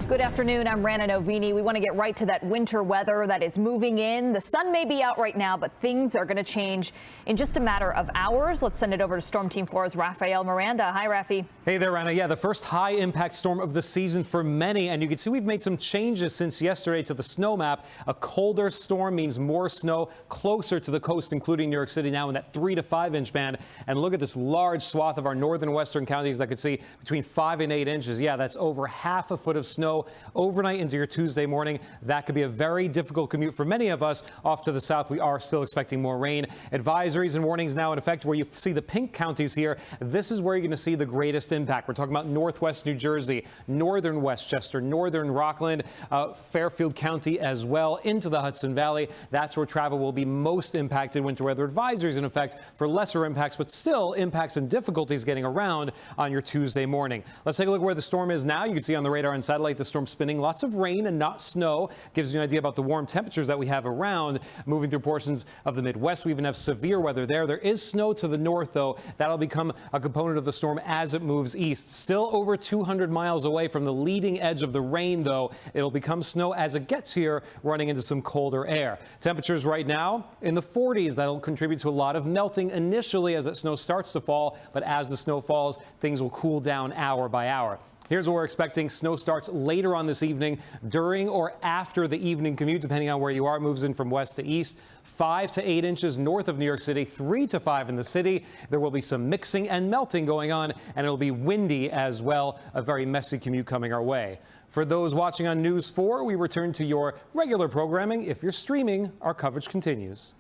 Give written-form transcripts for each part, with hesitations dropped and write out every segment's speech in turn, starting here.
Good afternoon. I'm Rana Novini. We want to get right to that winter weather that is moving in. The sun may be out right now, but things are going to change in just a matter of hours. Let's send it over to Storm Team 4's Rafael Miranda. Hi, Rafi. Hey there, Rana. Yeah, the first high impact storm of the season for many. And you can see we've made some changes since yesterday to the snow map. A colder storm means more snow closer to the coast, including New York City now in that 3 to 5 inch band. And look at this large swath of our northern western counties that could see between 5 and 8 inches. Yeah, that's over half a foot of snow overnight into your Tuesday morning. That could be a very difficult commute for many of us. Off to the south, we are still expecting more rain. Advisories and warnings now in effect where you see the pink counties here. This is where you're going to see the greatest impact. We're talking about northwest New Jersey, northern Westchester, northern Rockland, Fairfield County as well, into the Hudson Valley. That's where travel will be most impacted. Winter weather advisories in effect for lesser impacts, but still impacts and difficulties getting around on your Tuesday morning. Let's take a look where the storm is now. You can see on the radar and satellite the storm spinning. Lots of rain and not snow. Gives you an idea about the warm temperatures that we have around. Moving through portions of the Midwest, we even have severe weather there. There is snow to the north, though. That'll become a component of the storm as it moves east. Still over 200 miles away from the leading edge of the rain, though. It'll become snow as it gets here, running into some colder air. Temperatures right now in the 40s. That'll contribute to a lot of melting initially as that snow starts to fall. But as the snow falls, things will cool down hour by hour. Here's what we're expecting. Snow starts later on this evening, during or after the evening commute, depending on where you are. Moves in from west to east. 5 to 8 inches north of New York City, 3 to 5 in the city. There will be some mixing and melting going on, and it'll be windy as well. A very messy commute coming our way. For those watching on News 4, we return to your regular programming. If you're streaming, our coverage continues.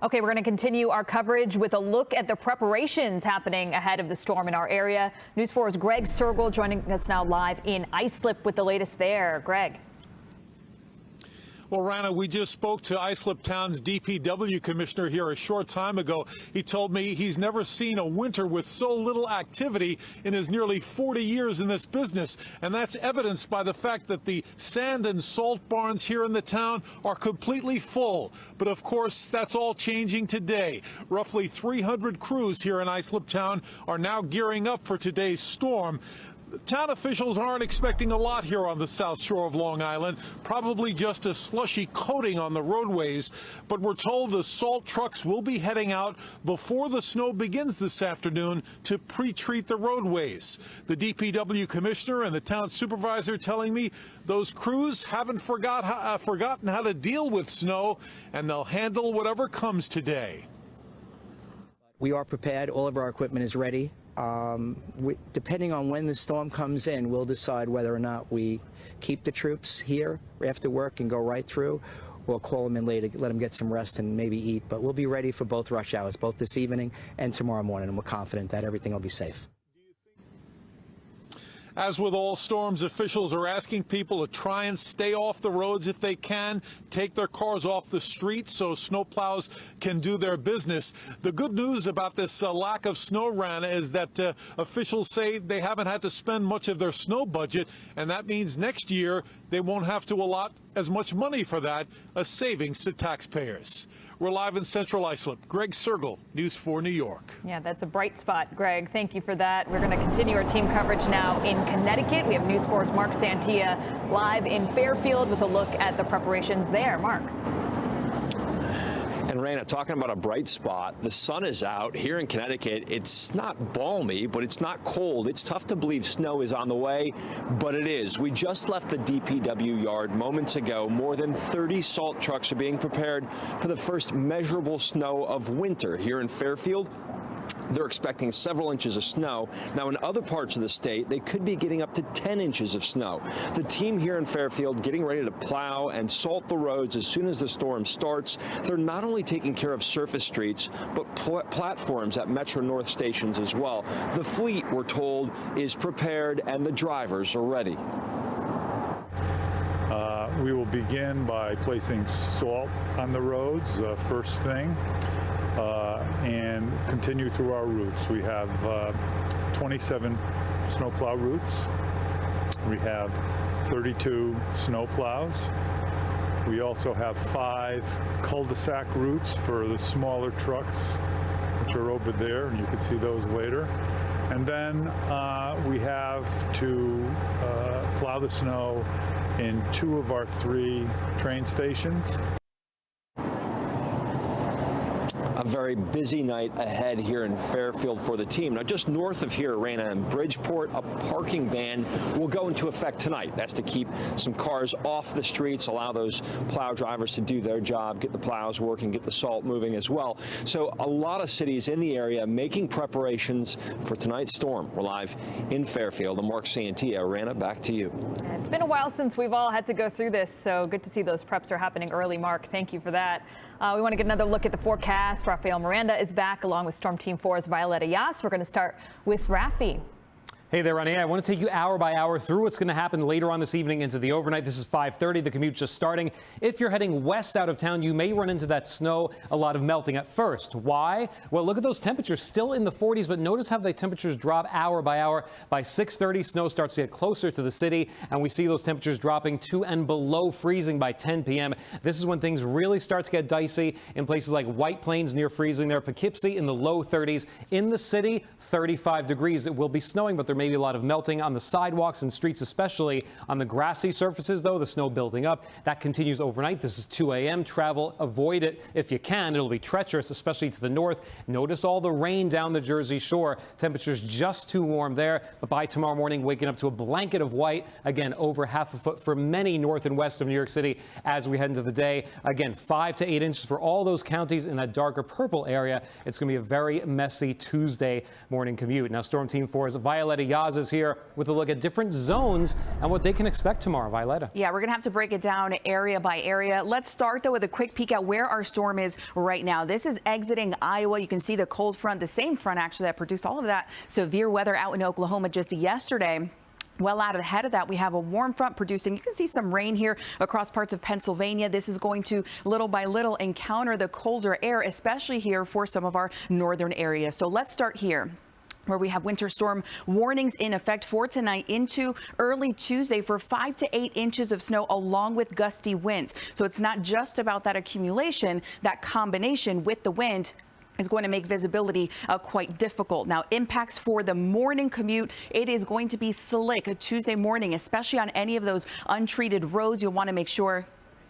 Okay, we're going to continue our coverage with a look at the preparations happening ahead of the storm in our area. News 4's Greg Sergel joining us now live in Islip with the latest there. Greg. Well, Rana, we just spoke to Islip Town's DPW commissioner here a short time ago. He told me he's never seen a winter with so little activity in his nearly 40 years in this business. And that's evidenced by the fact that the sand and salt barns here in the town are completely full. But of course, that's all changing today. Roughly 300 crews here in Islip Town are now gearing up for today's storm. Town officials aren't expecting a lot here on the south shore of Long Island, probably just a slushy coating on the roadways. But we're told the salt trucks will be heading out before the snow begins this afternoon to pre-treat the roadways. The DPW commissioner and the town supervisor telling me those crews haven't forgotten how to deal with snow, and they'll handle whatever comes today. We are prepared. All of our equipment is ready. Depending on when the storm comes in, we'll decide whether or not we keep the troops here after work and go right through, or call them in later, let them get some rest and maybe eat. But we'll be ready for both rush hours, both this evening and tomorrow morning, and we're confident that everything will be safe. As with all storms, officials are asking people to try and stay off the roads if they can, take their cars off the street so snowplows can do their business. The good news about this lack of snow, Rana, is that officials say they haven't had to spend much of their snow budget, and that means next year they won't have to allot as much money for that, a savings to taxpayers. We're live in Central Islip. Greg Sergel, News 4 New York. Yeah, that's a bright spot, Greg. Thank you for that. We're going to continue our team coverage now in Connecticut. We have News 4's Mark Santia live in Fairfield with a look at the preparations there. Mark. And Raina, talking about a bright spot, the sun is out here in Connecticut. It's not balmy, but it's not cold. It's tough to believe snow is on the way, but it is. We just left the DPW yard moments ago. More than 30 salt trucks are being prepared for the first measurable snow of winter here in Fairfield. They're expecting several inches of snow. Now, in other parts of the state, they could be getting up to 10 inches of snow. The team here in Fairfield getting ready to plow and salt the roads as soon as the storm starts. They're not only taking care of surface streets, but platforms at Metro North stations as well. The fleet, we're told, is prepared and the drivers are ready. We will begin by placing salt on the roads first thing. And continue through our routes. We have 27 snowplow routes. We have 32 snowplows. We also have 5 cul-de-sac routes for the smaller trucks, which are over there, and you can see those later. And then we have to plow the snow in 2 of our 3 train stations. A very busy night ahead here in Fairfield for the team. Now, just north of here, Raina, in Bridgeport, a parking ban will go into effect tonight. That's to keep some cars off the streets, allow those plow drivers to do their job, get the plows working, get the salt moving as well. So a lot of cities in the area making preparations for tonight's storm. We're live in Fairfield. I'm Mark Santia. Raina, back to you. It's been a while since we've all had to go through this, so good to see those preps are happening early, Mark. Thank you for that. We want to get another look at the forecast. Rafael Miranda is back along with Storm Team 4's Violetta Yas. We're going to start with Rafi. Hey there, Ronnie. I want to take you hour by hour through what's going to happen later on this evening into the overnight. This is 5:30. The commute just starting. If you're heading west out of town, you may run into that snow, a lot of melting at first. Why? Well, look at those temperatures still in the 40s, but notice how the temperatures drop hour by hour. By 6:30, snow starts to get closer to the city, and we see those temperatures dropping to and below freezing by 10 p.m. This is when things really start to get dicey in places like White Plains near freezing there, Poughkeepsie in the low 30s. In the city, 35 degrees. It will be snowing, but there may be a lot of melting on the sidewalks and streets, especially on the grassy surfaces, though, the snow building up. That continues overnight. This is 2 a.m. Travel, avoid it if you can. It'll be treacherous, especially to the north. Notice all the rain down the Jersey Shore. Temperatures just too warm there. But by tomorrow morning, waking up to a blanket of white. Again, over half a foot for many north and west of New York City as we head into the day. Again, 5 to 8 inches for all those counties in that darker purple area. It's going to be a very messy Tuesday morning commute. Now, Storm Team 4's Violetta Yas is here with a look at different zones and what they can expect tomorrow. Violetta. Yeah, we're going to have to break it down area by area. Let's start, though, with a quick peek at where our storm is right now. This is exiting Iowa. You can see the cold front, the same front, actually, that produced all of that severe weather out in Oklahoma just yesterday. Well, out ahead of that, we have a warm front producing. You can see some rain here across parts of Pennsylvania. This is going to little by little encounter the colder air, especially here for some of our northern areas. So let's start here, where we have winter storm warnings in effect for tonight into early Tuesday for 5 to 8 inches of snow along with gusty winds. So it's not just about that accumulation, that combination with the wind is going to make visibility quite difficult. Now, impacts for the morning commute, it is going to be slick Tuesday morning, especially on any of those untreated roads. You'll want to make sure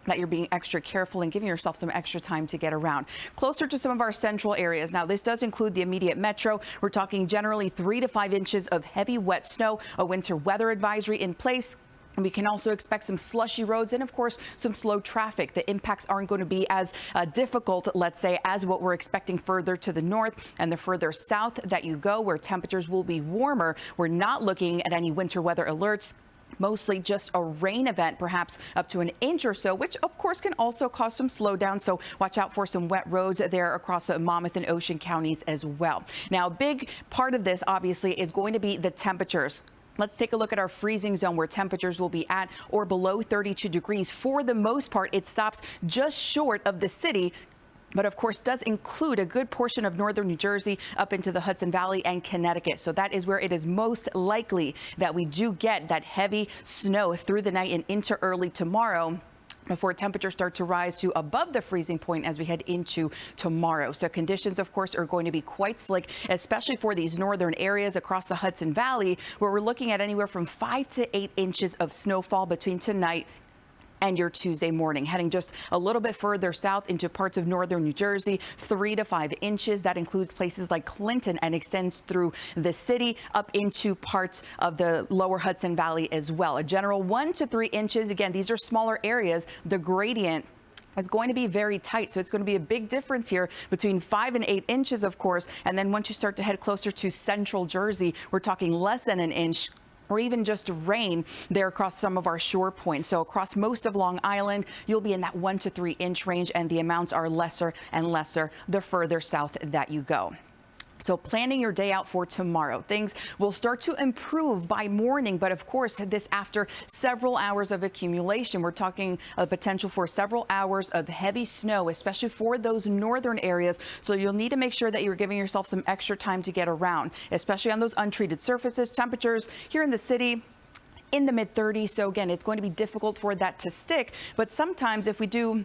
that you're being extra careful and giving yourself some extra time to get around. Closer to some of our central areas. Now, this does include the immediate metro. We're talking generally 3 to 5 inches of heavy wet snow, a winter weather advisory in place. And we can also expect some slushy roads and, of course, some slow traffic. The impacts aren't going to be as difficult, let's say, as what we're expecting further to the north and the further south that you go, where temperatures will be warmer. We're not looking at any winter weather alerts. Mostly just a rain event, perhaps up to an inch or so, which of course can also cause some slowdown. So watch out for some wet roads there across Monmouth and Ocean counties as well. Now, a big part of this obviously is going to be the temperatures. Let's take a look at our freezing zone, where temperatures will be at or below 32 degrees. For the most part, it stops just short of the city, but of course does include a good portion of northern New Jersey up into the Hudson Valley and Connecticut. So that is where it is most likely that we do get that heavy snow through the night and into early tomorrow, before temperatures start to rise to above the freezing point as we head into tomorrow. So conditions, of course, are going to be quite slick, especially for these northern areas across the Hudson Valley, where we're looking at anywhere from 5 to 8 inches of snowfall between tonight and your Tuesday morning. Heading just a little bit further south into parts of northern New Jersey, 3 to 5 inches. That includes places like Clinton and extends through the city up into parts of the lower Hudson Valley as well. A general 1 to 3 inches. Again, these are smaller areas. The gradient is going to be very tight. So it's going to be a big difference here between 5 and 8 inches, of course. And then once you start to head closer to central Jersey, we're talking less than an inch, or even just rain there across some of our shore points. So across most of Long Island, you'll be in that 1 to 3 inch range, and the amounts are lesser and lesser the further south that you go. So planning your day out for tomorrow, things will start to improve by morning. But of course, this after several hours of accumulation. We're talking a potential for several hours of heavy snow, especially for those northern areas. So you'll need to make sure that you're giving yourself some extra time to get around, especially on those untreated surfaces. Temperatures here in the city in the mid 30s. So again, it's going to be difficult for that to stick. But sometimes if we do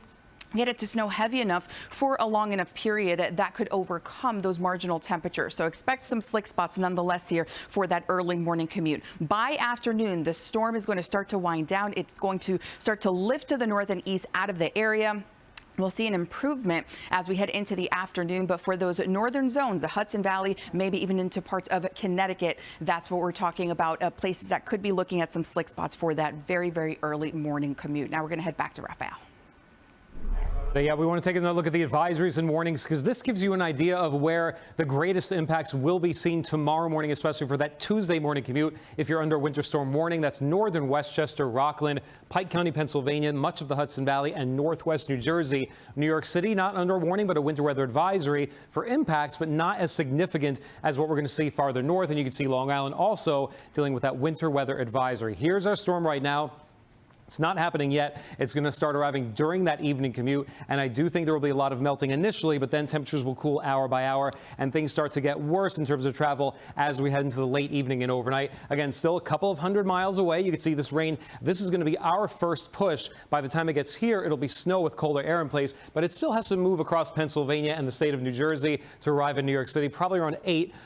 get it to snow heavy enough for a long enough period that could overcome those marginal temperatures. So expect some slick spots nonetheless here for that early morning commute. By afternoon, the storm is going to start to wind down. It's going to start to lift to the north and east out of the area. We'll see an improvement as we head into the afternoon, but for those northern zones, the Hudson Valley, maybe even into parts of Connecticut, that's what we're talking about, places that could be looking at some slick spots for that very, very early morning commute. Now we're going to head back to Raphael. Yeah, we want to take another look at the advisories and warnings because this gives you an idea of where the greatest impacts will be seen tomorrow morning, especially for that Tuesday morning commute. If you're under winter storm warning, that's northern Westchester, Rockland, Pike County, Pennsylvania, much of the Hudson Valley and northwest New Jersey. New York City, not under warning, but a winter weather advisory for impacts, but not as significant as what we're going to see farther north. And you can see Long Island also dealing with that winter weather advisory. Here's our storm right now. It's not happening yet. It's going to start arriving during that evening commute. And I do think there will be a lot of melting initially, but then temperatures will cool hour by hour and things start to get worse in terms of travel as we head into the late evening and overnight. Again, still a couple of 100 miles away. You can see this rain. This is going to be our first push. By the time it gets here, it'll be snow with colder air in place, but it still has to move across Pennsylvania and the state of New Jersey to arrive in New York City, probably around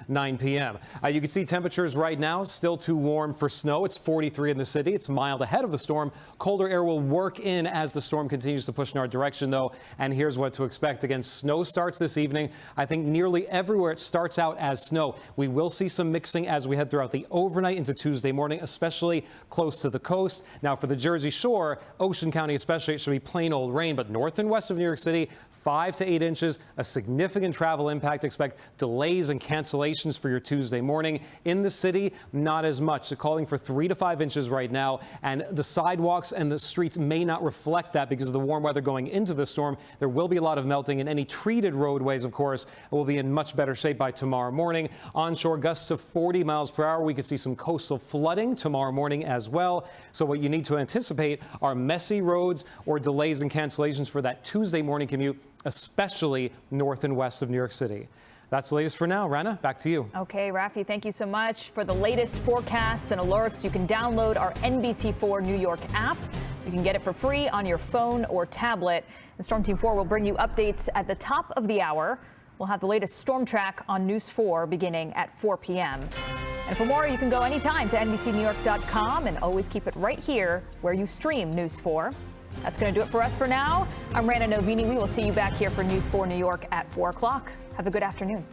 9 p.m. You can see temperatures right now still too warm for snow. It's 43 in the city. It's mild ahead of the storm. Colder air will work in as the storm continues to push in our direction, though. And here's what to expect. Again, snow starts this evening. I think nearly everywhere it starts out as snow. We will see some mixing as we head throughout the overnight into Tuesday morning, especially close to the coast. Now, for the Jersey Shore, Ocean County especially, it should be plain old rain. But north and west of New York City, 5 to 8 inches, a significant travel impact. Expect delays and cancellations for your Tuesday morning. In the city, not as much. So calling for 3 to 5 inches right now. And the sidewalks and the streets may not reflect that because of the warm weather going into the storm. There will be a lot of melting, and any treated roadways, of course, will be in much better shape by tomorrow morning. Onshore gusts of 40 miles per hour. We could see some coastal flooding tomorrow morning as well. So what you need to anticipate are messy roads or delays and cancellations for that Tuesday morning commute, especially north and west of New York City. That's the latest for now. Rana, back to you. Okay, Rafi, thank you so much. For the latest forecasts and alerts, you can download our NBC4 New York app. You can get it for free on your phone or tablet. And Storm Team 4 will bring you updates at the top of the hour. We'll have the latest storm track on News 4 beginning at 4 p.m. And for more, you can go anytime to NBCNewYork.com and always keep it right here where you stream News 4. That's going to do it for us for now. I'm Rana Novini. We will see you back here for News 4 New York at 4 o'clock. Have a good afternoon.